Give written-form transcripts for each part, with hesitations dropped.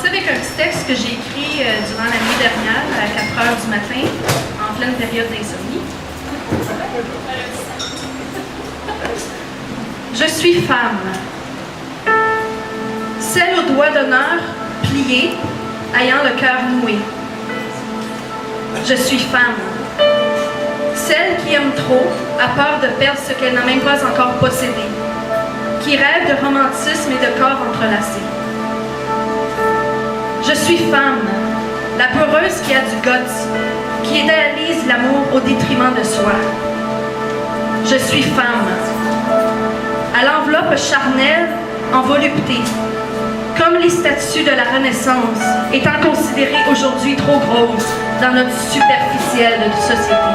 avec un petit texte que j'ai écrit durant la nuit dernière à 4 heures du matin, en pleine période d'insomnie. Je suis femme. Celle au doigt d'honneur plié, ayant le cœur noué. Je suis femme. Celle qui aime trop, a peur de perdre ce qu'elle n'a même pas encore possédé, qui rêve de romantisme et de corps entrelacés. Je suis femme, la peureuse qui a du guts, qui idéalise l'amour au détriment de soi. Je suis femme, à l'enveloppe charnelle en volupté, comme les statues de la Renaissance, étant considérées aujourd'hui trop grosses dans notre superficielle société.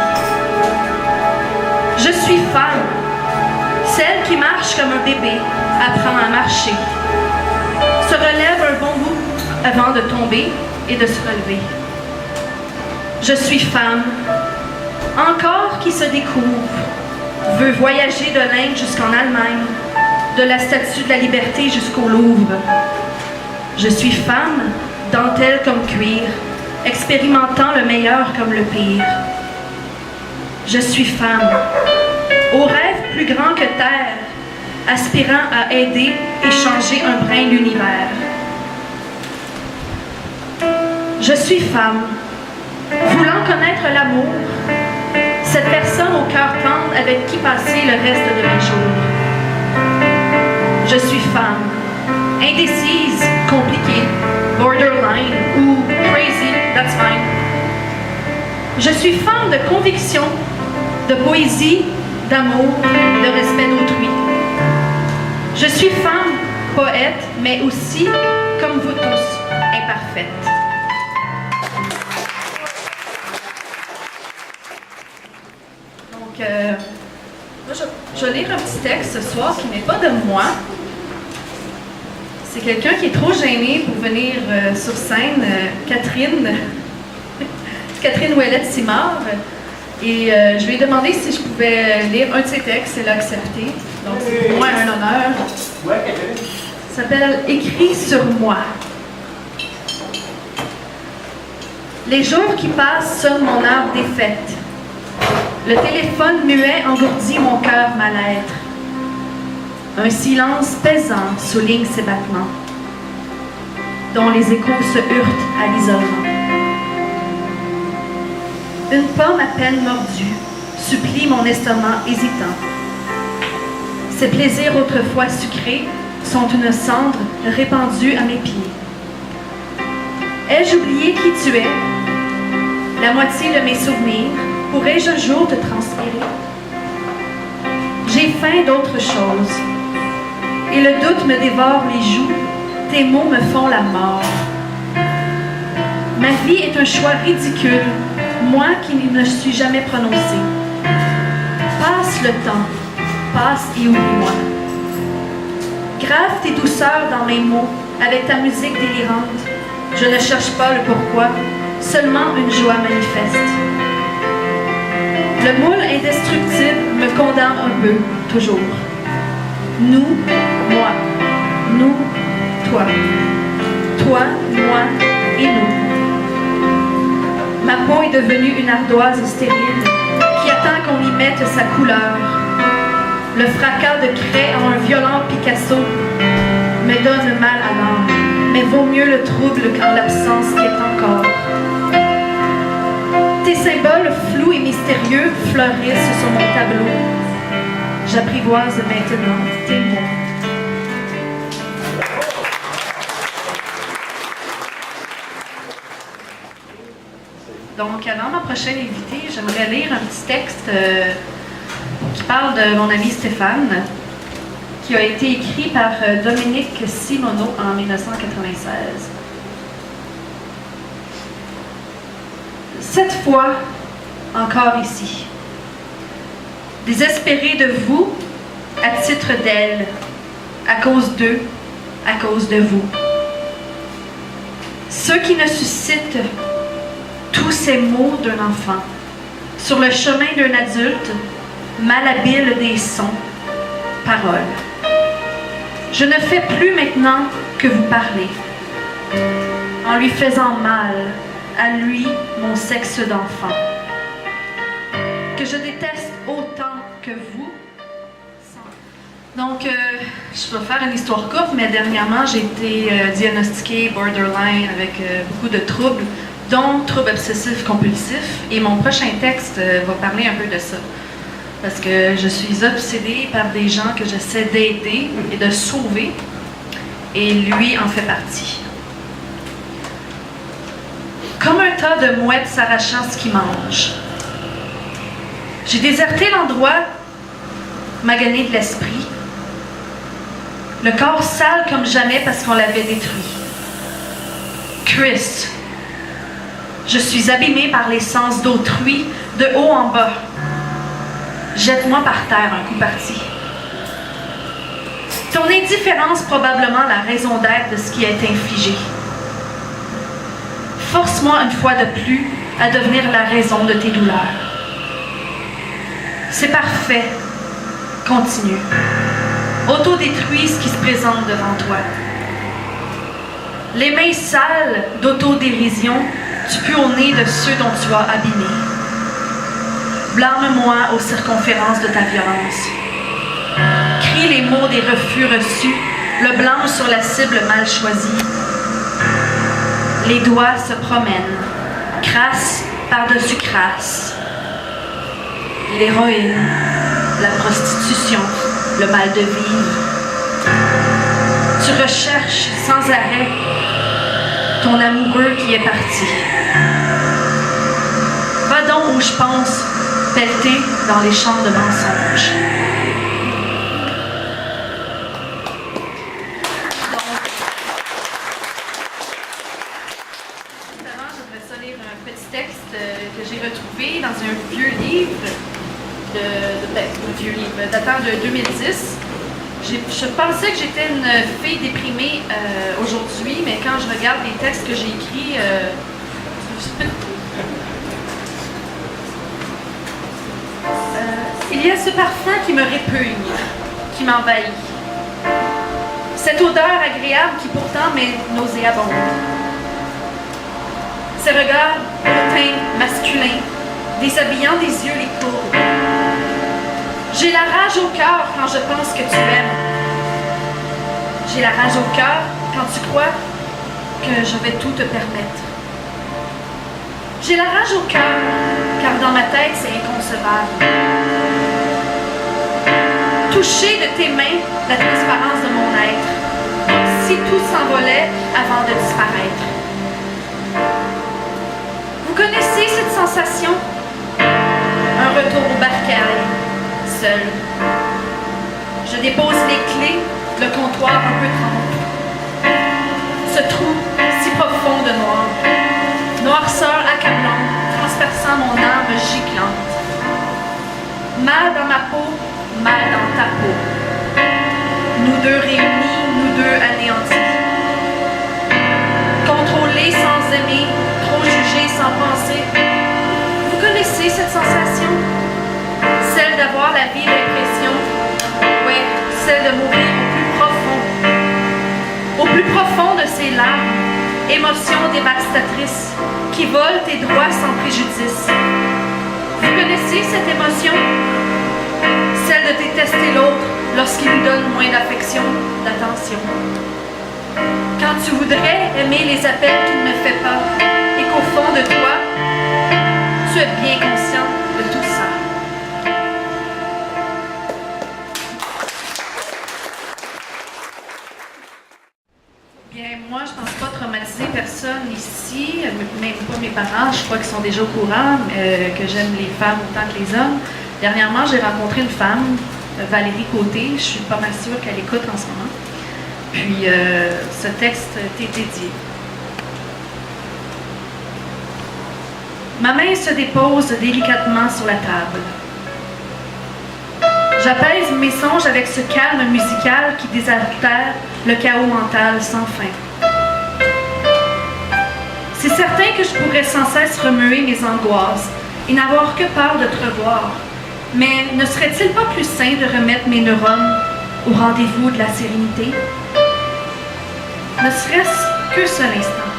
Je suis femme, celle qui marche comme un bébé, apprend à marcher, se relève un bon bout avant de tomber et de se relever. Je suis femme, encore qui se découvre, veut voyager de l'Inde jusqu'en Allemagne, de la Statue de la Liberté jusqu'au Louvre. Je suis femme, dentelle comme cuir, expérimentant le meilleur comme le pire. Je suis femme, au rêve plus grand que terre, aspirant à aider et changer un brin l'univers. Je suis femme, voulant connaître l'amour, cette personne au cœur tendre avec qui passer le reste de mes jours. Je suis femme, indécise, compliquée, borderline ou crazy, that's fine. Je suis femme de conviction, de poésie, d'amour, de respect d'autrui. Je suis femme, poète, mais aussi, comme vous tous, imparfaite. Donc, moi, je vais lire un petit texte ce soir qui n'est pas de moi. C'est quelqu'un qui est trop gêné pour venir sur scène, Catherine Ouellette-Simard. Et je lui ai demandé si je pouvais lire un de ses textes. Elle a accepté. Donc, c'est pour moi un honneur. Ça s'appelle « Écrit sur moi ». Les jours qui passent sonnent mon âme défaite. Le téléphone muet engourdit mon cœur mal-être. Un silence pesant souligne ses battements, dont les échos se heurtent à l'isolement. Une pomme à peine mordue supplie mon estomac hésitant. Ces plaisirs autrefois sucrés sont une cendre répandue à mes pieds. Ai-je oublié qui tu es? La moitié de mes souvenirs, pourrais-je un jour te transférer? J'ai faim d'autre chose, et le doute me dévore les joues, tes mots me font la mort. Ma vie est un choix ridicule, moi qui ne suis jamais prononcé. Passe le temps, passe et oublie-moi. Grave tes douceurs dans mes mots, avec ta musique délirante. Je ne cherche pas le pourquoi, seulement une joie manifeste. Le moule indestructible me condamne un peu, toujours. Nous, moi. Nous, toi. Toi, moi et nous. Ma peau est devenue une ardoise stérile qui attend qu'on y mette sa couleur. Le fracas de craie en un violent Picasso me donne mal à l'âme, mais vaut mieux le trouble qu'en l'absence qu'est encore. Tes symboles flous et mystérieux fleurissent sur mon tableau. J'apprivoise maintenant tes mots. Donc, avant ma prochaine invitée, j'aimerais lire un petit texte qui parle de mon ami Stéphane, qui a été écrit par Dominique Simoneau en 1996. Cette fois, encore ici, désespéré de vous, à titre d'elle, à cause d'eux, à cause de vous. Ceux qui ne suscitent tous ces mots d'un enfant, sur le chemin d'un adulte, malhabile des sons, paroles. Je ne fais plus maintenant que vous parler. en lui faisant mal, à lui, mon sexe d'enfant, que je déteste autant que vous. Donc, je vais faire une histoire courte, mais dernièrement, j'ai été diagnostiquée borderline avec beaucoup de troubles, dont troubles obsessifs compulsifs. Et mon prochain texte va parler un peu de ça. Parce que je suis obsédée par des gens que j'essaie d'aider et de sauver. Et lui en fait partie. Comme un tas de mouettes s'arrachant ce qu'ils mangent. J'ai déserté l'endroit magané de l'esprit. Le corps sale comme jamais parce qu'on l'avait détruit. Christ, je suis abîmée par les sens d'autrui, de haut en bas. Jette-moi par terre un coup parti. Ton indifférence probablement la raison d'être de ce qui a été infligé. Force-moi une fois de plus à devenir la raison de tes douleurs. C'est parfait. Continue. Autodétruis ce qui se présente devant toi. Les mains sales d'autodérision, tu pues au nez de ceux dont tu as abîmé. Blâme-moi aux circonférences de ta violence. Crie les mots des refus reçus, le blanc sur la cible mal choisie. Les doigts se promènent, crasse par-dessus crasse. L'héroïne, la prostitution, le mal de vivre. Tu recherches sans arrêt ton amoureux qui est parti. Va donc où je pense, pelleté dans les champs de mensonges. Avant, j'aimerais ça lire un petit texte que j'ai retrouvé dans un vieux livre, un vieux livre datant de 2010. Je pensais que j'étais une fille déprimée aujourd'hui, mais quand je regarde les textes que j'ai écrits, il y a ce parfum qui me répugne, qui m'envahit. Cette odeur agréable qui pourtant m'est nauséabonde. Ces regards hautains, masculins, déshabillant des yeux les courbes. J'ai la rage au cœur quand je pense que tu m'aimes. J'ai la rage au cœur quand tu crois que je vais tout te permettre. J'ai la rage au cœur car dans ma tête c'est inconcevable. Toucher de tes mains la transparence de mon être, comme si tout s'envolait avant de disparaître. Vous connaissez cette sensation? Un retour au bercail, seul. Je dépose les clés, le comptoir un peu tremble. Ce trou si profond de noir, noirceur accablante, transperçant mon âme giclante. Mal dans ma peau, mal dans ta peau. Nous deux réunis, nous deux anéantis. Contrôlés sans aimer, trop jugés sans penser. Vous connaissez cette sensation? Celle d'avoir la vive impression, ouais, celle de mourir au plus profond de ses larmes, émotions dévastatrices qui volent tes droits sans préjudice. Vous connaissez cette émotion? Celle de détester l'autre lorsqu'il nous donne moins d'affection, d'attention. Quand tu voudrais aimer les appels qu'il ne fait pas et qu'au fond de toi, tu es bien conscient de tout ça. Bien, moi, je ne pense pas traumatiser personne ici, même pas mes parents, je crois qu'ils sont déjà au courant que j'aime les femmes autant que les hommes. Dernièrement, j'ai rencontré une femme, Valérie Côté, je suis pas mal sûre qu'elle écoute en ce moment. Puis, ce texte t'est dédié. Ma main se dépose délicatement sur la table. J'apaise mes songes avec ce calme musical qui désaltère le chaos mental sans fin. C'est certain que je pourrais sans cesse remuer mes angoisses et n'avoir que peur de te revoir. Mais ne serait-il pas plus sain de remettre mes neurones au rendez-vous de la sérénité? Ne serait-ce qu'un seul instant.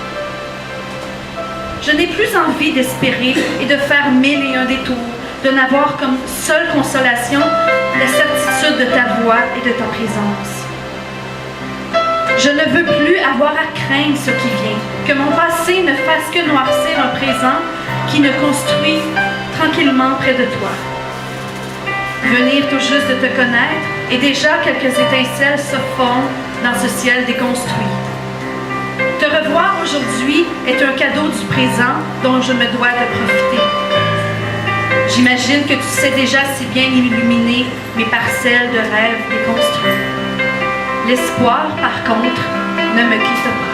Je n'ai plus envie d'espérer et de faire 1001 détours, de n'avoir comme seule consolation la certitude de ta voix et de ta présence. Je ne veux plus avoir à craindre ce qui vient, que mon passé ne fasse que noircir un présent qui ne construit tranquillement près de toi. Venir tout juste de te connaître et déjà quelques étincelles se forment dans ce ciel déconstruit. Te revoir aujourd'hui est un cadeau du présent dont je me dois de profiter. J'imagine que tu sais déjà si bien illuminer mes parcelles de rêves déconstruits. L'espoir, par contre, ne me quitte pas.